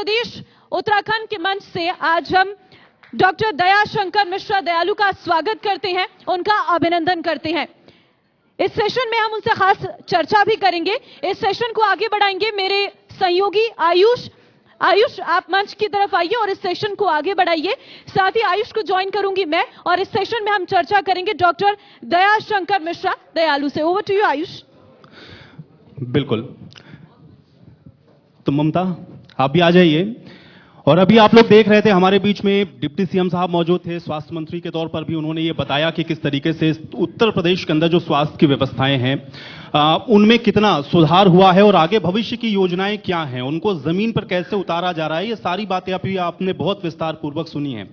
प्रदेश उत्तराखंड के मंच से आज हम डॉक्टर दयाशंकर मिश्रा दयालु का स्वागत करते हैं, उनका अभिनंदन करते हैं। इस सेशन में हम उनसे खास चर्चा भी करेंगे। इस सेशन को आगे बढ़ाएंगे मेरे सहयोगी आयुष। आयुष, आप मंच की तरफ आइए और इस सेशन को आगे बढ़ाइए। साथ ही आयुष को ज्वाइन करूंगी मैं और इस सेशन में हम चर्चा करेंगे डॉक्टर दयाशंकर मिश्रा दयालु से। Over to you Ayush. बिल्कुल, तो ममता आप भी आ जाइए। और अभी आप लोग देख रहे थे हमारे बीच में डिप्टी सीएम साहब मौजूद थे, स्वास्थ्य मंत्री के तौर पर भी उन्होंने ये बताया कि किस तरीके से उत्तर प्रदेश के अंदर जो स्वास्थ्य की व्यवस्थाएं हैं उनमें कितना सुधार हुआ है और आगे भविष्य की योजनाएं क्या हैं, उनको जमीन पर कैसे उतारा जा रहा है। ये सारी बातें अभी आपने बहुत विस्तार पूर्वक सुनी है।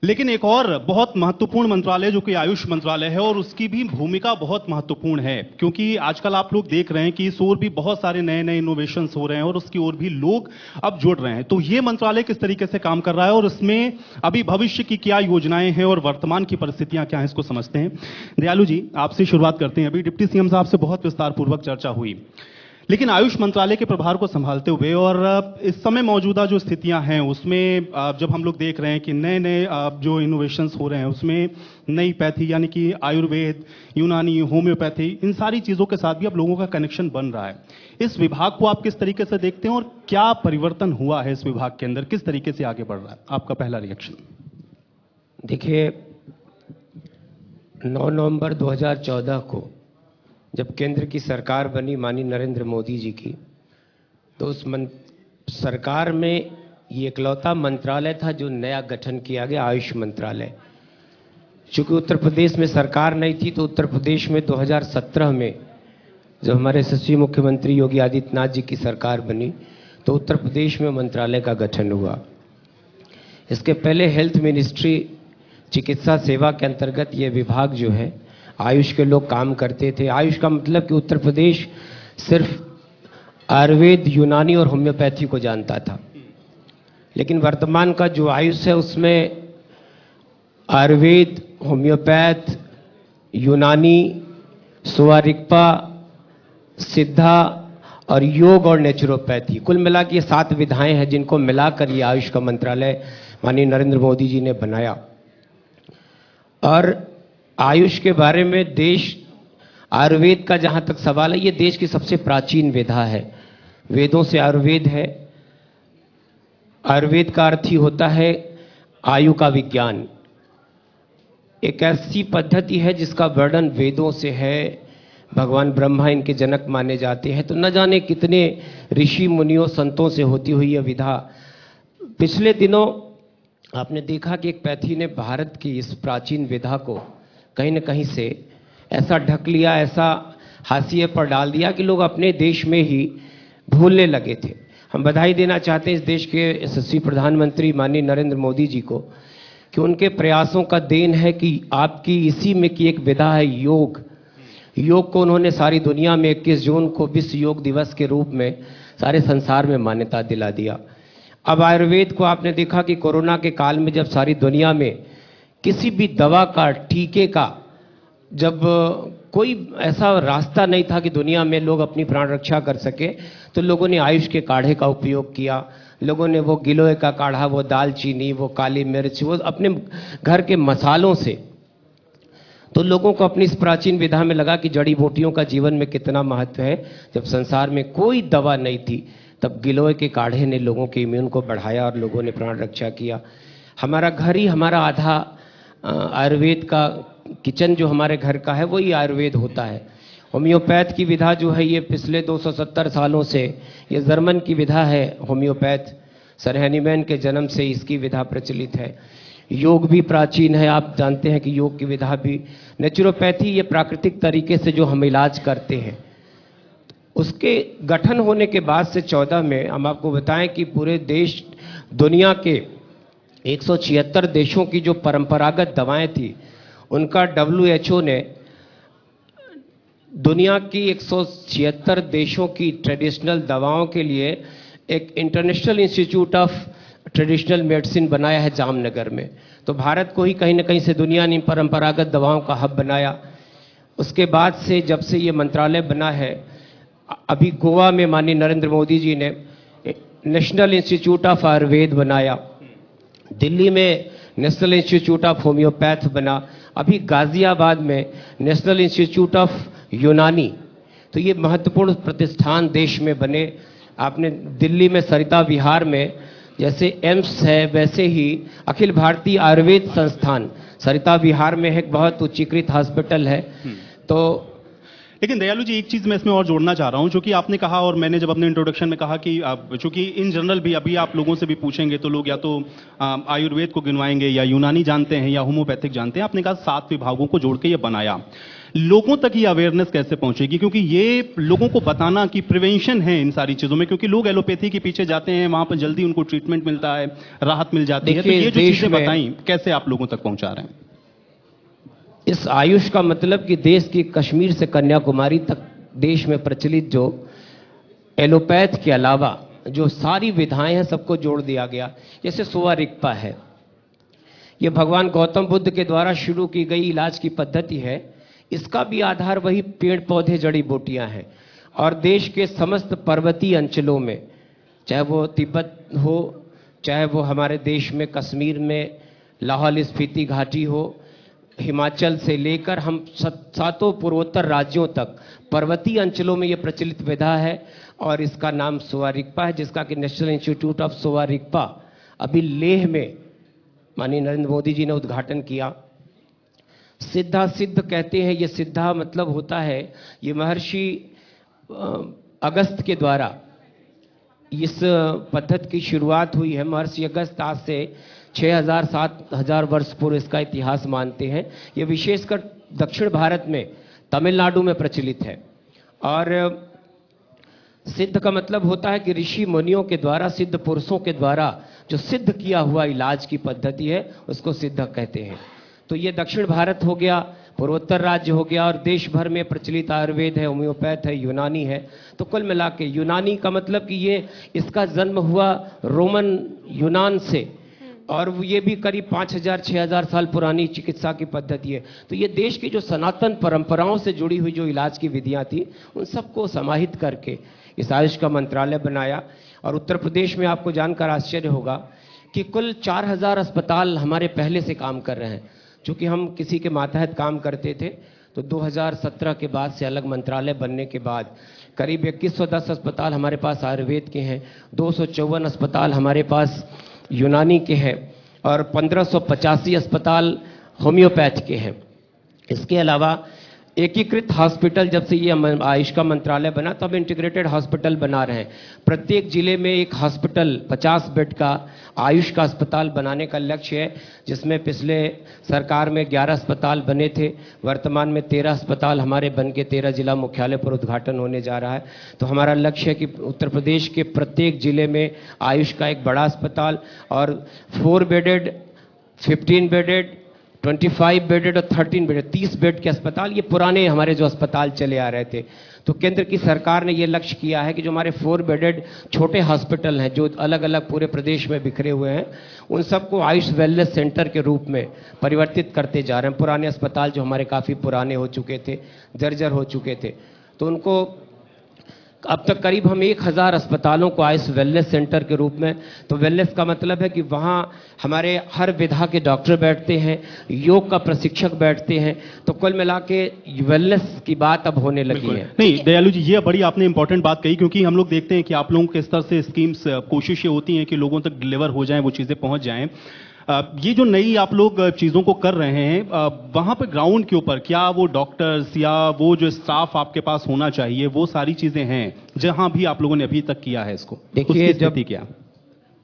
लेकिन एक और बहुत महत्वपूर्ण मंत्रालय जो कि आयुष मंत्रालय है और उसकी भी भूमिका बहुत महत्वपूर्ण है, क्योंकि आजकल आप लोग देख रहे हैं कि इस ओर भी बहुत सारे नए नए इनोवेशंस हो रहे हैं और उसकी ओर भी लोग अब जुड़ रहे हैं। तो ये मंत्रालय किस तरीके से काम कर रहा है और इसमें अभी भविष्य की क्या योजनाएं हैं और वर्तमान की परिस्थितियां क्या हैं, इसको समझते हैं। दयालु जी, आपसे शुरुआत करते हैं। अभी डिप्टी सीएम साहब से बहुत विस्तार पूर्वक चर्चा हुई, लेकिन आयुष मंत्रालय के प्रभार को संभालते हुए और इस समय मौजूदा जो स्थितियां हैं उसमें जब हम लोग देख रहे हैं कि नए नए जो इनोवेशंस हो रहे हैं उसमें नई पैथी यानी कि आयुर्वेद, यूनानी, होम्योपैथी, इन सारी चीजों के साथ भी अब लोगों का कनेक्शन बन रहा है। इस विभाग को आप किस तरीके से देखते हैं और क्या परिवर्तन हुआ है इस विभाग के अंदर, किस तरीके से आगे बढ़ रहा है? आपका पहला रिएक्शन। देखिए, 9 नवंबर 2014 को जब केंद्र की सरकार बनी माननीय नरेंद्र मोदी जी की, तो उस सरकार में ये इकलौता मंत्रालय था जो नया गठन किया गया, आयुष मंत्रालय। चूंकि उत्तर प्रदेश में सरकार नहीं थी, तो उत्तर प्रदेश में 2017 में जब हमारे यशस्वी मुख्यमंत्री योगी आदित्यनाथ जी की सरकार बनी, तो उत्तर प्रदेश में मंत्रालय का गठन हुआ। इसके पहले हेल्थ मिनिस्ट्री, चिकित्सा सेवा के अंतर्गत ये विभाग जो है आयुष के लोग काम करते थे। आयुष का मतलब कि उत्तर प्रदेश सिर्फ आयुर्वेद, यूनानी और होम्योपैथी को जानता था, लेकिन वर्तमान का जो आयुष है उसमें आयुर्वेद, होम्योपैथ, यूनानी, सोआरिकपा, सिद्धा और योग और नेचुरोपैथी, कुल मिला के 7 विधाएं हैं जिनको मिलाकर ये आयुष का मंत्रालय माननीय नरेंद्र मोदी जी ने बनाया। और आयुष के बारे में आयुर्वेद का जहां तक सवाल है, ये देश की सबसे प्राचीन विधा है। वेदों से आयुर्वेद है। आयुर्वेद का अर्थ ही होता है आयु का विज्ञान। एक ऐसी पद्धति है जिसका वर्णन वेदों से है। भगवान ब्रह्मा इनके जनक माने जाते हैं। तो न जाने कितने ऋषि मुनियों संतों से होती हुई यह विधा। पिछले दिनों आपने देखा कि एक पैथी ने भारत की इस प्राचीन विधा को कहीं न कहीं से ऐसा ढक लिया, ऐसा हाशिए पर डाल दिया कि लोग अपने देश में ही भूलने लगे थे। हम बधाई देना चाहते हैं इस देश के यशस्वी प्रधानमंत्री माननीय नरेंद्र मोदी जी को कि उनके प्रयासों का देन है कि आपकी इसी में की एक विधा है योग। योग को उन्होंने सारी दुनिया में 21 जून को विश्व योग दिवस के रूप में सारे संसार में मान्यता दिला दिया। अब आयुर्वेद को आपने देखा कि कोरोना के काल में जब सारी दुनिया में किसी भी दवा का, टीके का, जब कोई ऐसा रास्ता नहीं था कि दुनिया में लोग अपनी प्राण रक्षा कर सके, तो लोगों ने आयुष के काढ़े का उपयोग किया। लोगों ने वो गिलोय का काढ़ा, वो दालचीनी, वो काली मिर्च, वो अपने घर के मसालों से, तो लोगों को अपनी इस प्राचीन विधा में लगा कि जड़ी बूटियों का जीवन में कितना महत्व है। जब संसार में कोई दवा नहीं थी, तब गिलोय के काढ़े ने लोगों के इम्यून को बढ़ाया और लोगों ने प्राण रक्षा किया। हमारा घर ही हमारा आधा आयुर्वेद का किचन जो हमारे घर का है वही आयुर्वेद होता है। होम्योपैथ की विधा जो है ये पिछले 270 सालों से ये जर्मन की विधा है। होम्योपैथ सर हैनीमैन के जन्म से इसकी विधा प्रचलित है। योग भी प्राचीन है, आप जानते हैं कि योग की विधा भी। नेचुरोपैथी ये प्राकृतिक तरीके से जो हम इलाज करते हैं, उसके गठन होने के बाद से 14 में हम आपको बताएं कि पूरे देश, दुनिया के 176 देशों की जो परंपरागत दवाएं थी, उनका WHO ने दुनिया की 176 देशों की ट्रेडिशनल दवाओं के लिए एक international institute of traditional medicine बनाया है जामनगर में। तो भारत को ही कहीं ना कहीं से दुनिया ने परंपरागत दवाओं का हब बनाया। उसके बाद से जब से ये मंत्रालय बना है, अभी गोवा में माननीय नरेंद्र मोदी जी ने नेशनल इंस्टीट्यूट ऑफ आयुर्वेद बनाया, दिल्ली में नेशनल इंस्टीट्यूट ऑफ होम्योपैथ बना, अभी गाजियाबाद में नेशनल इंस्टीट्यूट ऑफ यूनानी। तो ये महत्वपूर्ण प्रतिष्ठान देश में बने। आपने दिल्ली में सरिता विहार में जैसे एम्स है, वैसे ही अखिल भारतीय आयुर्वेद संस्थान सरिता विहार में एक बहुत उच्चीकृत हॉस्पिटल है। तो लेकिन दयालु जी, एक चीज मैं इसमें और जोड़ना चाह रहा हूं, जो कि आपने कहा और मैंने जब अपने इंट्रोडक्शन में कहा कि चूंकि इन जनरल भी अभी आप लोगों से भी पूछेंगे तो लोग या तो आयुर्वेद को गिनवाएंगे या यूनानी जानते हैं या होम्योपैथिक जानते हैं। आपने कहा 7 विभागों को जोड़ के ये बनाया। लोगों तक ये अवेयरनेस कैसे पहुंचेगी? क्योंकि ये लोगों को बताना कि प्रिवेंशन है इन सारी चीजों में, क्योंकि लोग एलोपैथी के पीछे जाते हैं, वहां पर जल्दी उनको ट्रीटमेंट मिलता है, राहत मिल जाती है। तो ये जो चीजें बताई, कैसे आप लोगों तक पहुंचा रहे हैं? इस आयुष का मतलब कि देश की कश्मीर से कन्याकुमारी तक देश में प्रचलित जो एलोपैथ के अलावा जो सारी विधाएं हैं सबको जोड़ दिया गया। जैसे सोवा रिक्पा है, ये भगवान गौतम बुद्ध के द्वारा शुरू की गई इलाज की पद्धति है। इसका भी आधार वही पेड़ पौधे जड़ी बूटियां हैं। और देश के समस्त पर्वतीय अंचलों में, चाहे वो तिब्बत हो, चाहे वो हमारे देश में कश्मीर में लाहौल स्पीति घाटी हो, हिमाचल से लेकर हम 7 पूर्वोत्तर राज्यों तक पर्वतीय अंचलों में ये प्रचलित विधा है। और इसका नाम सोवा रिक्पा है, जिसका कि नेशनल इंस्टीट्यूट ऑफ सोवा रिक्पा अभी लेह में माननीय नरेंद्र मोदी जी ने उद्घाटन किया। सिद्धा सिद्ध कहते हैं, ये सिद्धा मतलब होता है, ये महर्षि अगस्त के द्वारा इस पद्धति की शुरुआत हुई है। महर्षि अगस्त आज से 6000-7000 वर्ष पूर्व इसका इतिहास मानते हैं। ये विशेषकर दक्षिण भारत में तमिलनाडु में प्रचलित है। और सिद्ध का मतलब होता है कि ऋषि मुनियों के द्वारा, सिद्ध पुरुषों के द्वारा जो सिद्ध किया हुआ इलाज की पद्धति है उसको सिद्ध कहते हैं। तो ये दक्षिण भारत हो गया, पूर्वोत्तर राज्य हो गया, और देश भर में प्रचलित आयुर्वेद है, होम्योपैथ है, यूनानी है। तो कुल मिला के यूनानी का मतलब कि ये इसका जन्म हुआ रोमन यूनान से, और ये भी करीब 5000-6000 साल पुरानी चिकित्सा की पद्धति है। तो ये देश की जो सनातन परंपराओं से जुड़ी हुई जो इलाज की विधियां थी, उन सबको समाहित करके इस आयुष का मंत्रालय बनाया। और उत्तर प्रदेश में आपको जानकर आश्चर्य होगा कि कुल 4000 अस्पताल हमारे पहले से काम कर रहे हैं। चूँकि हम किसी के मातहत काम करते थे, तो 2017 के बाद से अलग मंत्रालय बनने के बाद करीब 2110 अस्पताल हमारे पास आयुर्वेद के हैं, 254 अस्पताल हमारे पास यूनानी के हैं, और 1585 अस्पताल होम्योपैथ के हैं। इसके अलावा एकीकृत हॉस्पिटल, जब से ये आयुष का मंत्रालय बना तब इंटीग्रेटेड हॉस्पिटल बना रहे हैं। प्रत्येक जिले में एक हॉस्पिटल 50 बेड का आयुष का अस्पताल बनाने का लक्ष्य है, जिसमें पिछले सरकार में 11 अस्पताल बने थे, वर्तमान में 13 अस्पताल हमारे बन के 13 जिला मुख्यालय पर उद्घाटन होने जा रहा है। तो हमारा लक्ष्य है कि उत्तर प्रदेश के प्रत्येक जिले में आयुष का एक बड़ा अस्पताल, और 4 बेडेड, 15 बेडेड, 25 बेडेड और 13 बेडेड, 30 बेड के अस्पताल, ये पुराने हमारे जो अस्पताल चले आ रहे थे। तो केंद्र की सरकार ने ये लक्ष्य किया है कि जो हमारे 4 बेडेड छोटे हॉस्पिटल हैं, जो अलग अलग पूरे प्रदेश में बिखरे हुए हैं, उन सबको आयुष वेलनेस सेंटर के रूप में परिवर्तित करते जा रहे हैं। पुराने अस्पताल जो हमारे काफ़ी पुराने हो चुके थे, जर्जर हो चुके थे, तो उनको अब तक करीब हम 1000 अस्पतालों को आयुष वेलनेस सेंटर के रूप में, तो वेलनेस का मतलब है कि वहाँ हमारे हर विधा के डॉक्टर बैठते हैं, योग का प्रशिक्षक बैठते हैं। तो कुल मिला के वेलनेस की बात अब होने लगी है। नहीं दयालु जी, ये बड़ी आपने इंपॉर्टेंट बात कही, क्योंकि हम लोग देखते हैं कि आप लोगों के स्तर से स्कीम्स, कोशिशें होती हैं कि लोगों तक डिलीवर हो जाएं, वो चीज़ें पहुंच जाएं। ये जो नई आप लोग चीज़ों को कर रहे हैं, वहाँ पर ग्राउंड के ऊपर क्या वो डॉक्टर्स या वो जो स्टाफ आपके पास होना चाहिए, वो सारी चीज़ें हैं जहाँ भी आप लोगों ने अभी तक किया है इसको? देखिए, जब क्या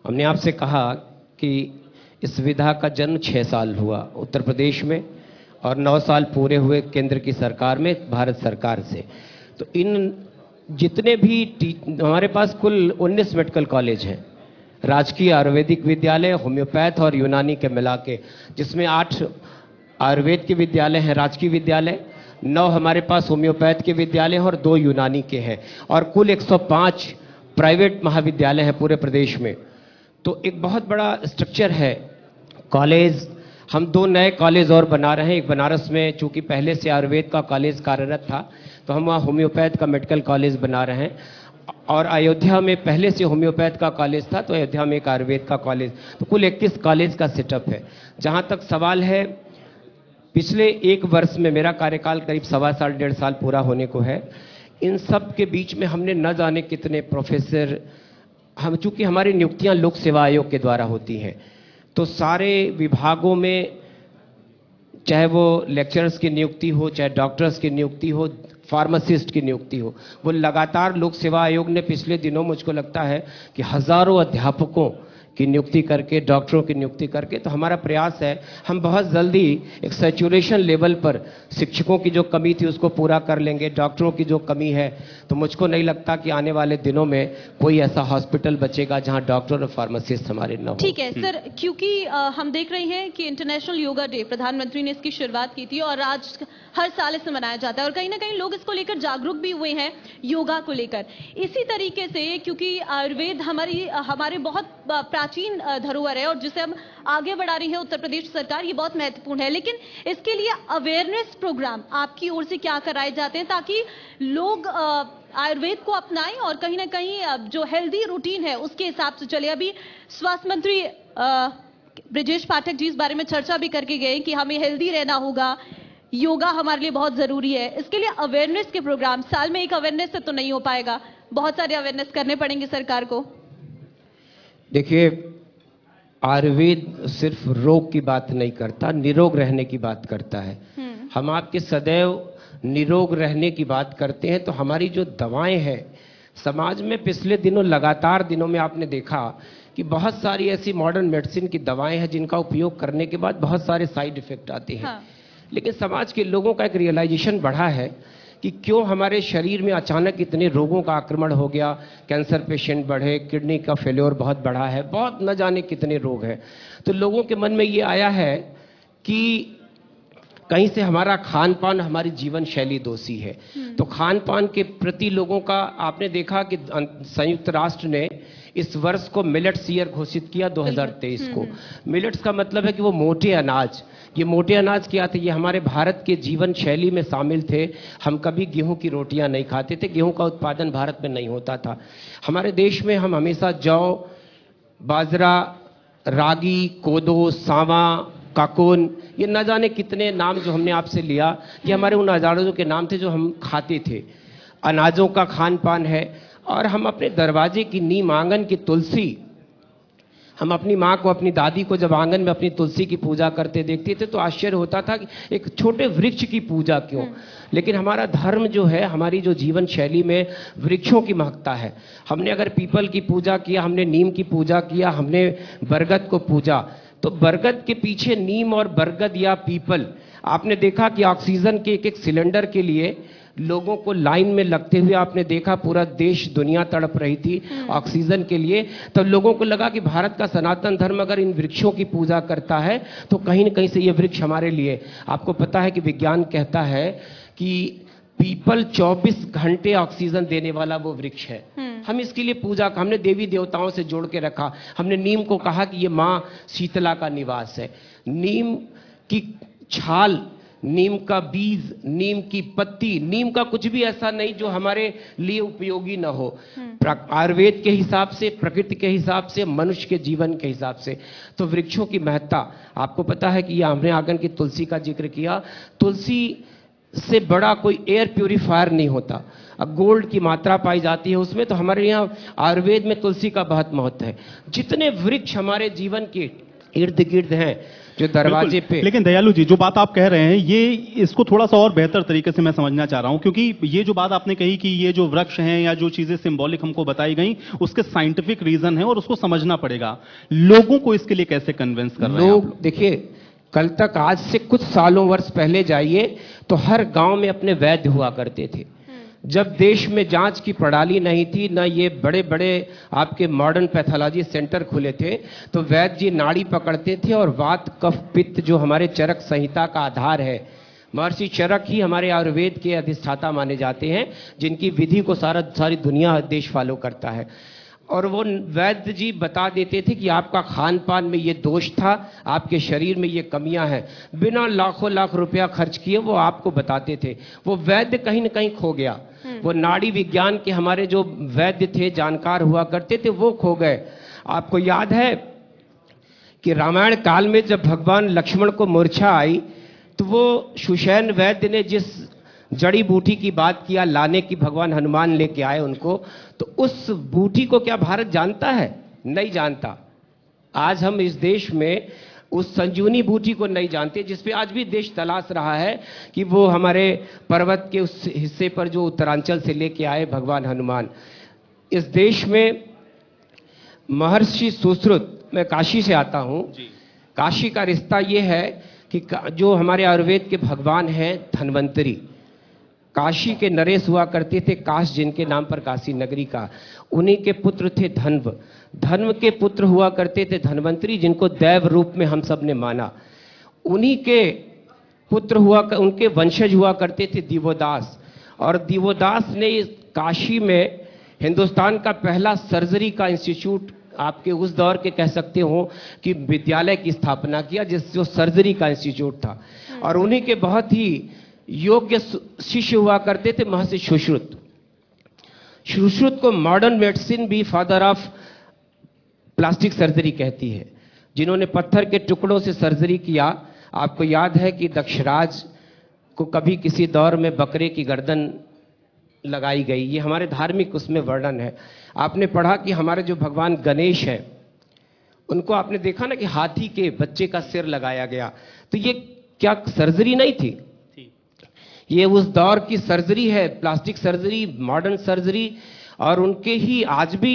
हमने आपसे कहा कि इस विधा का जन्म 6 साल हुआ उत्तर प्रदेश में, और 9 साल पूरे हुए केंद्र की सरकार में, भारत सरकार से। तो इन जितने भी हमारे पास कुल 19 मेडिकल कॉलेज हैं, राजकीय आयुर्वेदिक विद्यालय, होम्योपैथ और यूनानी के मिला के, जिसमें 8 आयुर्वेद के विद्यालय हैं, राजकीय विद्यालय, 9 हमारे पास होम्योपैथ के विद्यालय और 2 यूनानी के हैं, और कुल 105 प्राइवेट महाविद्यालय हैं पूरे प्रदेश में। तो एक बहुत बड़ा स्ट्रक्चर है कॉलेज। हम 2 नए कॉलेज और बना रहे हैं। एक बनारस में, चूंकि पहले से आयुर्वेद का कॉलेज कार्यरत था, तो हम वहाँ होम्योपैथ का मेडिकल कॉलेज बना रहे हैं। और अयोध्या में पहले से होम्योपैथ का कॉलेज था, तो अयोध्या में एक आयुर्वेद का कॉलेज, तो कुल 31 कॉलेज का सेटअप है। जहां तक सवाल है, पिछले 1 वर्ष में मेरा कार्यकाल करीब 1.25 साल 1.5 साल पूरा होने को है। इन सब के बीच में हमने न जाने कितने प्रोफेसर, हम चूंकि हमारी नियुक्तियां लोक सेवा आयोग के द्वारा होती हैं, तो सारे विभागों में चाहे वो लेक्चरर्स की नियुक्ति हो, चाहे डॉक्टर्स की नियुक्ति हो, फार्मासिस्ट की नियुक्ति हो, वो लगातार लोक सेवा आयोग ने पिछले दिनों मुझको लगता है कि हजारों अध्यापकों की नियुक्ति करके, डॉक्टरों की नियुक्ति करके, तो हमारा प्रयास है हम बहुत जल्दी एक सैचुरेशन लेवल पर शिक्षकों की जो कमी थी उसको पूरा कर लेंगे, डॉक्टरों की जो कमी है, तो मुझको नहीं लगता कि आने वाले दिनों में कोई ऐसा हॉस्पिटल बचेगा जहां डॉक्टर और फार्मासिस्ट हमारे न हो। ठीक है सर, क्योंकि हम देख रहे हैं कि इंटरनेशनल योगा डे, प्रधानमंत्री ने इसकी शुरुआत की थी और आज हर साल इसे मनाया जाता है और कहीं ना कहीं लोग इसको लेकर जागरूक भी हुए हैं, योगा को लेकर। इसी तरीके से क्योंकि आयुर्वेद हमारे बहुत प्राचीन धरोहर है और जिसे हम आगे बढ़ा रही है उत्तर प्रदेश सरकार, ये बहुत महत्वपूर्ण है, लेकिन इसके लिए अवेयरनेस प्रोग्राम आपकी ओर से क्या कराए जाते हैं ताकि लोग आयुर्वेद को अपनाएं और कहीं ना कहीं जो हेल्दी रूटीन है उसके हिसाब से चले। अभी स्वास्थ्य मंत्री ब्रिजेश पाठक जी इस बारे में चर्चा भी करके गए कि हमें हेल्दी रहना होगा, योगा हमारे लिए बहुत जरूरी है। इसके लिए अवेयरनेस के प्रोग्राम, साल में एक अवेयरनेस से तो नहीं हो पाएगा, बहुत सारे अवेयरनेस करने पड़ेंगे सरकार को। देखिए, आयुर्वेद सिर्फ रोग की बात नहीं करता, निरोग रहने की बात करता है। हम आपके सदैव निरोग रहने की बात करते हैं, तो हमारी जो दवाएं हैं समाज में पिछले दिनों, लगातार दिनों में आपने देखा कि बहुत सारी ऐसी मॉडर्न मेडिसिन की दवाएं हैं जिनका उपयोग करने के बाद बहुत सारे साइड इफेक्ट आते हैं। हाँ। लेकिन समाज के लोगों का एक रियलाइजेशन बढ़ा है कि क्यों हमारे शरीर में अचानक इतने रोगों का आक्रमण हो गया, कैंसर पेशेंट बढ़े, किडनी का फेल्योर बहुत बढ़ा है, बहुत न जाने कितने रोग हैं। तो लोगों के मन में ये आया है कि कहीं से हमारा खान पान, हमारी जीवन शैली दोषी है। तो खान पान के प्रति लोगों का, आपने देखा कि संयुक्त राष्ट्र ने इस वर्ष को मिलेट्स ईयर घोषित किया 2023 को। मिलेट्स का मतलब है कि वो मोटे अनाज, ये मोटे अनाज क्या थे, ये हमारे भारत के जीवन शैली में शामिल थे। हम कभी गेहूं की रोटियां नहीं खाते थे, गेहूं का उत्पादन भारत में नहीं होता था। हमारे देश में हम हमेशा जौ, बाजरा, रागी, कोदो, सांवा, काकोन, ये न जाने कितने नाम जो हमने आपसे लिया, ये हमारे उन अनाजों के नाम थे जो हम खाते थे। अनाजों का खान पान है। और हम अपने दरवाजे की नीम, आंगन की तुलसी, हम अपनी माँ को, अपनी दादी को जब आंगन में अपनी तुलसी की पूजा करते देखते थे तो आश्चर्य होता था कि एक छोटे वृक्ष की पूजा क्यों। लेकिन हमारा धर्म जो है, हमारी जो जीवन शैली में वृक्षों की महत्ता है। हमने अगर पीपल की पूजा किया, हमने नीम की पूजा किया, हमने बरगद को पूजा, तो बरगद के पीछे नीम और बरगद या पीपल, आपने देखा कि ऑक्सीजन के एक एक सिलेंडर के लिए लोगों को लाइन में लगते हुए आपने देखा, पूरा देश, दुनिया तड़प रही थी ऑक्सीजन के लिए। तब लोगों को लगा कि भारत का सनातन धर्म अगर इन वृक्षों की पूजा करता है तो कहीं न कहीं से ये वृक्ष हमारे लिए, आपको पता है कि विज्ञान कहता है कि पीपल 24 घंटे ऑक्सीजन देने वाला वो वृक्ष है। हम इसके लिए पूजा, हमने देवी देवताओं से जोड़ के रखा। हमने नीम को कहा कि ये माँ शीतला का निवास है। नीम की छाल, नीम का बीज, नीम की पत्ती, नीम का कुछ भी ऐसा नहीं जो हमारे लिए उपयोगी न हो, आयुर्वेद के हिसाब से, प्रकृति के हिसाब से, मनुष्य के जीवन के हिसाब से। तो वृक्षों की महत्ता, आपको पता है कि ये हमने आंगन की तुलसी का जिक्र किया। तुलसी से बड़ा कोई एयर प्यूरिफायर नहीं होता। अब गोल्ड की मात्रा पाई जाती है उसमें, तो हमारे यहाँ आयुर्वेद में तुलसी का बहुत महत्व है। जितने वृक्ष हमारे जीवन के इर्द गिर्द हैं, जो दरवाजे पे। लेकिन दयालु जी, जो बात आप कह रहे हैं, ये इसको थोड़ा सा और बेहतर तरीके से मैं समझना चाह रहा हूं, क्योंकि ये जो बात आपने कही कि ये जो वृक्ष हैं या जो चीजें सिंबॉलिक हमको बताई गई, उसके साइंटिफिक रीजन है और उसको समझना पड़ेगा। लोगों को इसके लिए कैसे कन्विंस कर रहे हैं? लोग देखिए, कल तक, आज से कुछ सालों वर्ष पहले जाइए तो हर गांव में अपने वैद्य हुआ करते थे। जब देश में जांच की प्रणाली नहीं थी, ना ये बड़े बड़े आपके मॉडर्न पैथोलॉजी सेंटर खुले थे, तो वैद्य जी नाड़ी पकड़ते थे और वात, कफ, पित्त, जो हमारे चरक संहिता का आधार है, महर्षि चरक ही हमारे आयुर्वेद के अधिष्ठाता माने जाते हैं, जिनकी विधि को सारी दुनिया, देश फॉलो करता है। और वो वैद्य जी बता देते थे कि आपका खान पान में ये दोष था, आपके शरीर में ये कमियां हैं। बिना लाखों लाख रुपया खर्च किए वो आपको बताते थे। वो वैद्य कहीं ना कहीं खो गया। वो नाड़ी विज्ञान के हमारे जो वैद्य थे, जानकार हुआ करते थे, वो खो गए। आपको याद है कि रामायण काल में जब भगवान लक्ष्मण को मूर्छा आई तो वो सुषैण वैद्य ने जिस जड़ी बूटी की बात किया लाने की, भगवान हनुमान लेके आए उनको, तो उस बूटी को क्या भारत जानता है? नहीं जानता। आज हम इस देश में उस संजीवनी बूटी को नहीं जानते, जिसपे आज भी देश तलाश रहा है कि वो हमारे पर्वत के उस हिस्से पर जो उत्तरांचल से लेके आए भगवान हनुमान। इस देश में महर्षि सुश्रुत, मैं काशी से आता हूं, काशी का रिश्ता ये है कि जो हमारे आयुर्वेद के भगवान हैं धन्वंतरी, काशी के नरेश हुआ करते थे, काश जिनके नाम पर काशी नगरी का, उन्हीं के पुत्र थे धन्व। धन्व के पुत्र हुआ करते थे धन्वंतरी, जिनको दैव रूप में हम सब ने माना। उन्हीं के पुत्र उनके वंशज हुआ करते थे दिवोदास, और दिवोदास ने काशी में हिंदुस्तान का पहला सर्जरी का इंस्टीट्यूट, आपके उस दौर के कह सकते हो कि विद्यालय की स्थापना किया, जो सर्जरी का इंस्टीट्यूट था। और उन्हीं के बहुत ही योग्य शिष्य हुआ करते थे महर्षि सुश्रुत। सुश्रुत को मॉडर्न मेडिसिन भी फादर ऑफ प्लास्टिक सर्जरी कहती है, जिन्होंने पत्थर के टुकड़ों से सर्जरी किया। आपको याद है कि दक्षराज को कभी किसी दौर में बकरे की गर्दन लगाई गई, ये हमारे धार्मिक उसमें वर्णन है। आपने पढ़ा कि हमारे जो भगवान गणेश हैं, उनको आपने देखा ना कि हाथी के बच्चे का सिर लगाया गया, तो ये क्या सर्जरी नहीं थी? ये उस दौर की सर्जरी है, प्लास्टिक सर्जरी, मॉडर्न सर्जरी। और उनके ही आज भी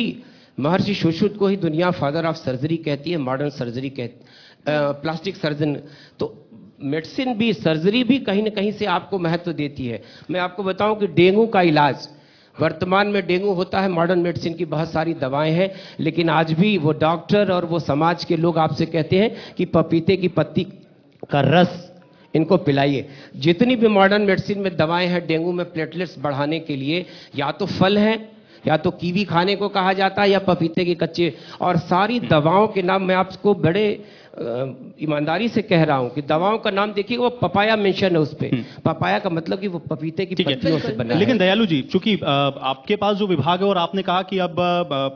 महर्षि सुश्रुत को ही दुनिया फादर ऑफ सर्जरी कहती है, मॉडर्न सर्जरी प्लास्टिक सर्जन। तो मेडिसिन भी, सर्जरी भी कहीं ना कहीं से आपको महत्व देती है। मैं आपको बताऊं कि डेंगू का इलाज, वर्तमान में डेंगू होता है, मॉडर्न मेडिसिन की बहुत सारी दवाएं हैं, लेकिन आज भी वो डॉक्टर और वो समाज के लोग आपसे कहते हैं कि पपीते की पत्ती का रस इनको पिलाइए। जितनी भी मॉडर्न मेडिसिन में दवाएं हैं डेंगू में प्लेटलेट्स बढ़ाने के लिए, या तो फल हैं, या तो कीवी खाने को कहा जाता है, या पपीते के कच्चे। और सारी दवाओं के नाम मैं आपको बड़े ईमानदारी से कह रहा हूं कि दवाओं का नाम देखिए, वो पपाया मेंशन है उस पे। पपाया का मतलब कि वो पपीते की पत्तियों से बना है। लेकिन दयालु जी, चूंकि आपके पास जो विभाग है, और आपने कहा कि अब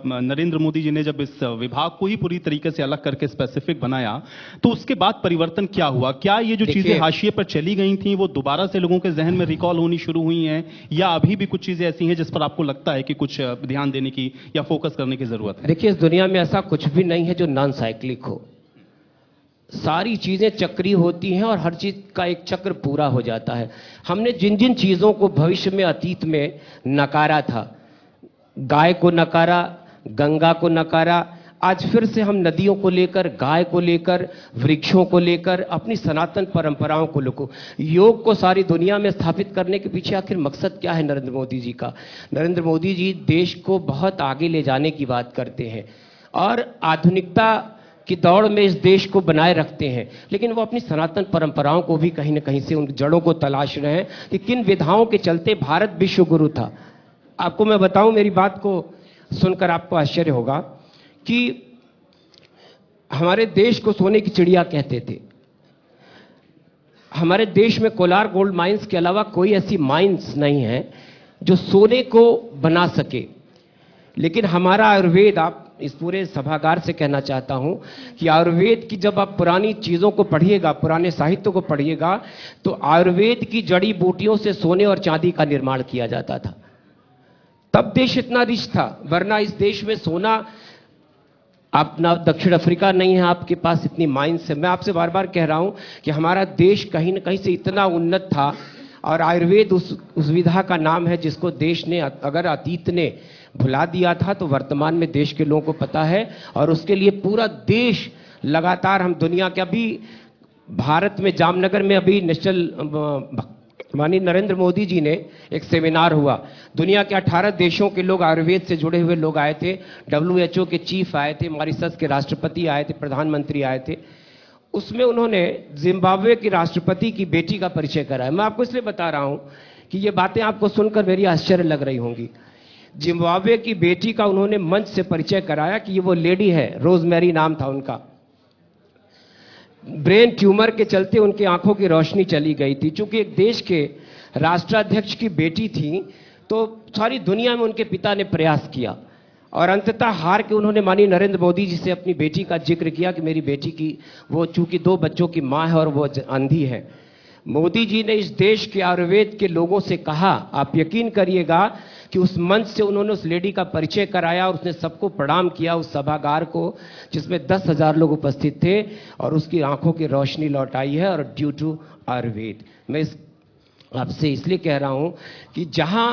नरेंद्र मोदी जी ने जब इस विभाग को ही पूरी तरीके से अलग करके स्पेसिफिक बनाया, तो उसके बाद परिवर्तन क्या हुआ? क्या ये जो चीजें हाशिए पर चली गई थी वो दोबारा से लोगों के जहन में रिकॉल होनी शुरू हुई हैं, या अभी भी कुछ चीजें ऐसी हैं जिस पर आपको लगता है कि कुछ ध्यान देने की या फोकस करने की जरूरत है? देखिए, इस दुनिया में ऐसा कुछ भी नहीं है जो नॉन साइक्लिक हो। सारी चीजें चक्रीय होती हैं और हर चीज का एक चक्र पूरा हो जाता है। हमने जिन जिन चीजों को भविष्य में, अतीत में नकारा था, गाय को नकारा, गंगा को नकारा, आज फिर से हम नदियों को लेकर, गाय को लेकर, वृक्षों को लेकर, अपनी सनातन परंपराओं को लेकर, योग को सारी दुनिया में स्थापित करने के पीछे आखिर मकसद क्या है नरेंद्र मोदी जी का? नरेंद्र मोदी जी देश को बहुत आगे ले जाने की बात करते हैं और आधुनिकता की दौड़ में इस देश को बनाए रखते हैं, लेकिन वो अपनी सनातन परंपराओं को भी कहीं ना कहीं से उन जड़ों को तलाश रहे हैं कि किन विधाओं के चलते भारत विश्व गुरु था। आपको मैं बताऊं, मेरी बात को सुनकर आपको आश्चर्य होगा कि हमारे देश को सोने की चिड़िया कहते थे। हमारे देश में कोलार गोल्ड माइंस के अलावा कोई ऐसी माइंस नहीं है जो सोने को बना सके, लेकिन हमारा आयुर्वेद, आप इस पूरे सभागार से कहना चाहता हूं कि आयुर्वेद की जब आप पुरानी चीजों को पढ़िएगा, पुराने साहित्य को पढ़िएगा, तो आयुर्वेद की जड़ी बूटियों से सोने और चांदी का निर्माण किया जाता था। तब देश इतना रिच था, वरना इस देश में सोना, आप ना दक्षिण अफ्रीका नहीं है आपके पास इतनी माइंस है। मैं आपसे बार बार कह रहा हूं कि हमारा देश कहीं ना कहीं से इतना उन्नत था, और आयुर्वेद उस विधा का नाम है जिसको देश ने, अगर अतीत ने भुला दिया था, तो वर्तमान में देश के लोगों को पता है, और उसके लिए पूरा देश लगातार, हम दुनिया के, अभी भारत में जामनगर में अभी नेशनल माननीय नरेंद्र मोदी जी ने एक सेमिनार हुआ, दुनिया के 18 देशों के लोग, आयुर्वेद से जुड़े हुए लोग आए थे, WHO के चीफ आए थे, मॉरिशस के राष्ट्रपति आए थे, प्रधानमंत्री आए थे। उसमें उन्होंने जिम्बाब्वे की राष्ट्रपति की बेटी का परिचय कराया। मैं आपको इसलिए बता रहा हूं कि ये बातें आपको सुनकर मेरी आश्चर्य लग रही होंगी। जिम्बाब्वे की बेटी का उन्होंने मंच से परिचय कराया कि ये वो लेडी है, रोजमेरी नाम था उनका। ब्रेन ट्यूमर के चलते उनकी आंखों की रोशनी चली गई थी। चूंकि एक देश के राष्ट्राध्यक्ष की बेटी थी, तो सारी दुनिया में उनके पिता ने प्रयास किया और अंततः हार के उन्होंने माननीय नरेंद्र मोदी जी से अपनी बेटी का जिक्र किया कि मेरी बेटी की, वो चूंकि 2 बच्चों की मां है और वो अंधी है। मोदी जी ने इस देश के आयुर्वेद के लोगों से कहा, आप यकीन करिएगा कि उस मंच से उन्होंने उस लेडी का परिचय कराया और उसने सबको प्रणाम किया, उस सभागार को जिसमें 10,000 लोग उपस्थित थे, और उसकी आंखों की रोशनी लौट आई है। और ड्यू टू आयुर्वेद, मैं आपसे इसलिए कह रहा हूं कि जहां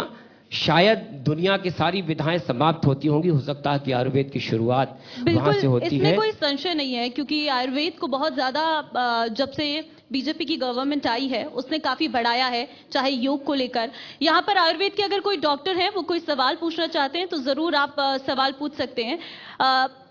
शायद दुनिया की सारी विधाएं समाप्त होती होंगी, हो सकता है कि आयुर्वेद की शुरुआत वहां से होती है। इसमें कोई संशय नहीं है, क्योंकि आयुर्वेद को बहुत ज्यादा जब से बीजेपी की गवर्नमेंट आई है उसने काफी बढ़ाया है, चाहे योग को लेकर। यहाँ पर आयुर्वेद के अगर कोई डॉक्टर है, वो कोई सवाल पूछना चाहते हैं तो जरूर आप सवाल पूछ सकते हैं।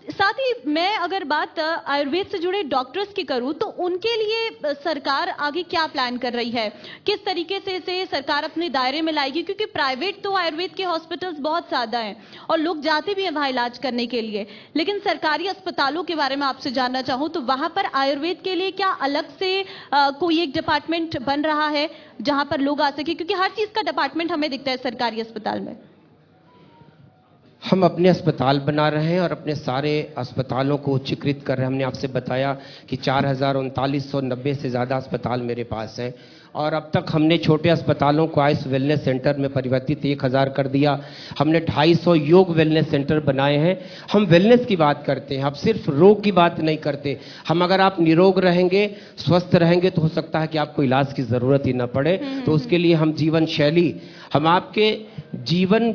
साथ ही मैं अगर बात आयुर्वेद से जुड़े डॉक्टर्स की करूं तो उनके लिए सरकार आगे क्या प्लान कर रही है, किस तरीके से इसे सरकार अपने दायरे में लाएगी? क्योंकि प्राइवेट तो आयुर्वेद के हॉस्पिटल्स बहुत ज्यादा हैं और लोग जाते भी हैं वहां इलाज करने के लिए, लेकिन सरकारी अस्पतालों के बारे में आपसे जानना चाहूं तो वहां पर आयुर्वेद के लिए क्या अलग से कोई एक डिपार्टमेंट बन रहा है जहां पर लोग आ सके? क्योंकि हर चीज का डिपार्टमेंट हमें दिखता है सरकारी अस्पताल में। हम अपने अस्पताल बना रहे हैं और अपने सारे अस्पतालों को उच्चीकृत कर रहे हैं। हमने आपसे बताया कि 4,3990 से ज़्यादा अस्पताल मेरे पास हैं और अब तक हमने छोटे अस्पतालों को आयुष वेलनेस सेंटर में परिवर्तित 1,000 कर दिया। हमने 250 योग वेलनेस सेंटर बनाए हैं। हम वेलनेस की बात करते हैं, अब सिर्फ रोग की बात नहीं करते। हम अगर आप निरोग रहेंगे, स्वस्थ रहेंगे, तो हो सकता है कि आपको इलाज की ज़रूरत ही ना पड़े। तो उसके लिए हम जीवन शैली, हम आपके जीवन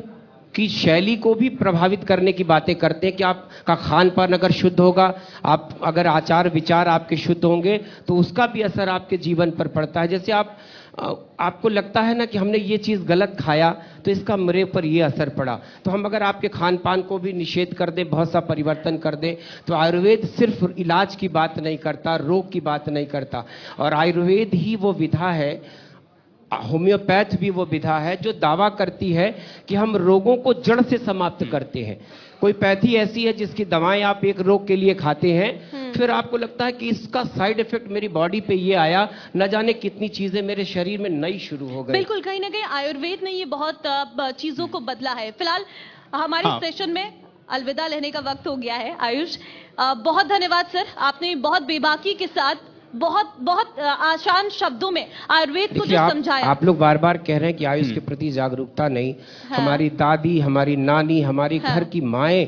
की शैली को भी प्रभावित करने की बातें करते हैं कि आपका खान पान अगर शुद्ध होगा, आप अगर आचार विचार आपके शुद्ध होंगे तो उसका भी असर आपके जीवन पर पड़ता है। जैसे आपको लगता है ना कि हमने ये चीज़ गलत खाया तो इसका मेरे पर ये असर पड़ा, तो हम अगर आपके खान पान को भी निषेध कर दें, बहुत सा परिवर्तन कर दें, तो आयुर्वेद सिर्फ इलाज की बात नहीं करता, रोग की बात नहीं करता। और आयुर्वेद ही वो विधा है, होम्योपैथ भी वो विधा है जो दावा करती है कि हम रोगों को जड़ से समाप्त करते हैं। कोई पैथी ऐसी है जिसकी दवाएं आप एक रोग के लिए खाते हैं, फिर आपको लगता है कि इसका साइड इफेक्ट मेरी बॉडी पे ये आया, न जाने कितनी चीजें मेरे शरीर में नई शुरू हो गई। बिल्कुल, कहीं ना कहीं आयुर्वेद ने ये बहुत चीजों को बदला है। फिलहाल हमारे सेशन में अलविदा लेने का वक्त हो गया है। आयुष, बहुत धन्यवाद सर, आपने बहुत बेबाकी के साथ बहुत आसान शब्दों में आयुर्वेद को जो समझाया। आप लोग बार बार कह रहे हैं कि आयुष के प्रति जागरूकता नहीं। हाँ। हमारी दादी, हमारी नानी, हमारी घर की माएं,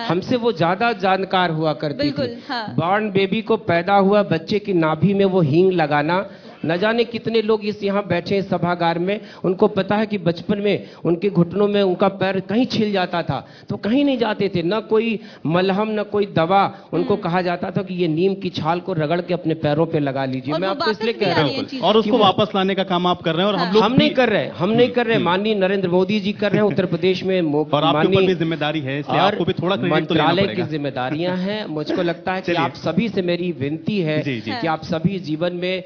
हमसे वो ज्यादा जानकार हुआ करती थी। बॉर्न बेबी को पैदा हुआ बच्चे की नाभि में वो हींग लगाना, न जाने कितने लोग इस यहाँ बैठे सभागार में, उनको पता है कि बचपन में उनके घुटनों में उनका पैर कहीं छिल जाता था तो कहीं नहीं जाते थे, न कोई मलहम न कोई दवा। उनको कहा जाता था कि ये नीम की छाल को रगड़ के अपने पैरों पे लगा लीजिए। मैं आपको इसलिए कह रहा हूँ, और उसको वापस लाने का काम आप कर रहे हैं और हम नहीं कर रहे, हम नहीं कर रहे, माननीय नरेंद्र मोदी जी कर रहे हैं उत्तर प्रदेश में। और आपके ऊपर भी जिम्मेदारी है, इसलिए आपको भी थोड़ा मंत्रालय की जिम्मेदारियां हैं। मुझको लगता है कि आप सभी से मेरी विनती है कि आप सभी जीवन में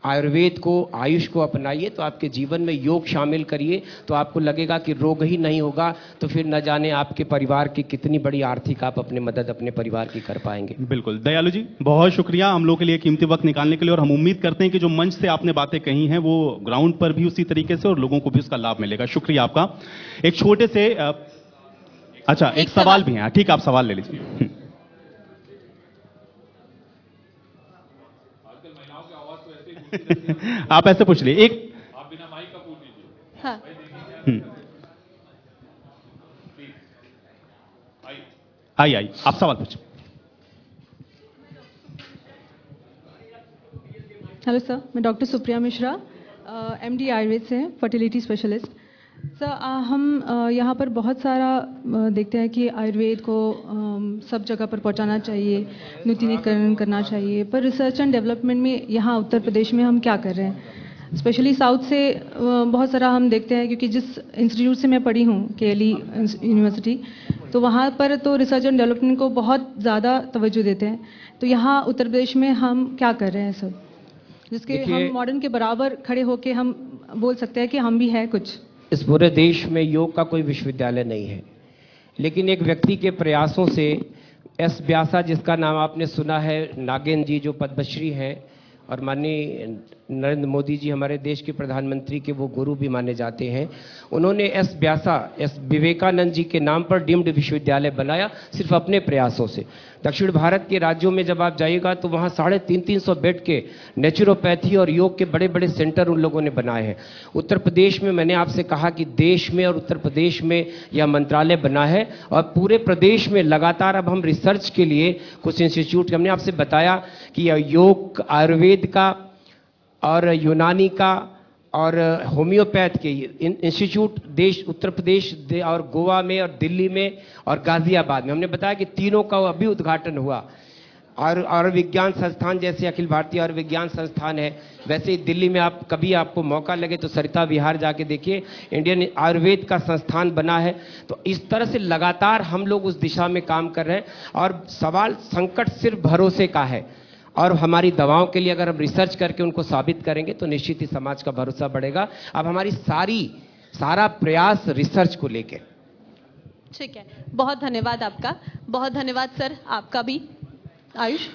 आयुर्वेद को, आयुष को अपनाइए, तो आपके जीवन में योग शामिल करिए, तो आपको लगेगा कि रोग ही नहीं होगा, तो फिर न जाने आपके परिवार की कितनी बड़ी आर्थिक आप अपने मदद अपने परिवार की कर पाएंगे। बिल्कुल दयालु जी, बहुत शुक्रिया हम लोग के लिए कीमती वक्त निकालने के लिए, और हम उम्मीद करते हैं कि जो मंच से आपने बातें कही हैं वो ग्राउंड पर भी उसी तरीके से और लोगों को भी उसका लाभ मिलेगा। शुक्रिया आपका। एक छोटे से अच्छा एक सवाल भी है, ठीक, आप सवाल ले लीजिए। आप ऐसे पूछ लिए, एक आप बिना माइक का पूछ लीजिए। हाँ। आई आप सवाल पूछिए। हेलो सर, मैं डॉक्टर सुप्रिया मिश्रा, एमडी आयुर्वेद से हैं, फर्टिलिटी स्पेशलिस्ट। सर हम यहाँ पर बहुत सारा देखते हैं कि आयुर्वेद को सब जगह पर पहुँचाना चाहिए, नूतनीकरण करना चाहिए, पर रिसर्च एंड डेवलपमेंट में यहाँ उत्तर प्रदेश में हम क्या कर रहे हैं? स्पेशली साउथ से बहुत सारा हम देखते हैं, क्योंकि जिस इंस्टीट्यूट से मैं पढ़ी हूँ, केएलई यूनिवर्सिटी, तो वहाँ पर तो रिसर्च एंड डेवलपमेंट को बहुत ज़्यादा तवज्जो देते हैं। तो यहाँ उत्तर प्रदेश में हम क्या कर रहे हैं सब, जिसके हम मॉडर्न के बराबर खड़े होके हम बोल सकते हैं कि हम भी हैं कुछ? इस पूरे देश में योग का कोई विश्वविद्यालय नहीं है, लेकिन एक व्यक्ति के प्रयासों से एस व्यासा, जिसका नाम आपने सुना है, नागेंद्र जी जो पद्मश्री हैं और माननीय नरेंद्र मोदी जी हमारे देश के प्रधानमंत्री के वो गुरु भी माने जाते हैं, उन्होंने एस व्यासा, एस विवेकानंद जी के नाम पर डीम्ड विश्वविद्यालय बनाया सिर्फ अपने प्रयासों से। दक्षिण भारत के राज्यों में जब आप जाइएगा तो वहाँ 350 बेड के नेचुरोपैथी और योग के बड़े बड़े सेंटर उन लोगों ने बनाए हैं। उत्तर प्रदेश में मैंने आपसे कहा कि देश में और उत्तर प्रदेश में यह मंत्रालय बना है और पूरे प्रदेश में लगातार अब हम रिसर्च के लिए कुछ इंस्टीट्यूट, हमने आपसे बताया कि योग, आयुर्वेद का और यूनानी का और होम्योपैथ के इंस्टीट्यूट देश, उत्तर प्रदेश और गोवा में और दिल्ली में और गाजियाबाद में, हमने बताया कि तीनों का अभी उद्घाटन हुआ। और विज्ञान संस्थान जैसे अखिल भारतीय और विज्ञान संस्थान है, वैसे ही दिल्ली में आप कभी आपको मौका लगे तो सरिता विहार जाके देखिए, इंडियन आयुर्वेद का संस्थान बना है। तो इस तरह से लगातार हम लोग उस दिशा में काम कर रहे हैं और सवाल, संकट सिर्फ भरोसे का है और हमारी दवाओं के लिए अगर हम रिसर्च करके उनको साबित करेंगे तो निश्चित ही समाज का भरोसा बढ़ेगा। अब हमारी सारा प्रयास रिसर्च को लेके। ठीक है, बहुत धन्यवाद आपका, बहुत धन्यवाद सर आपका भी। आयुष।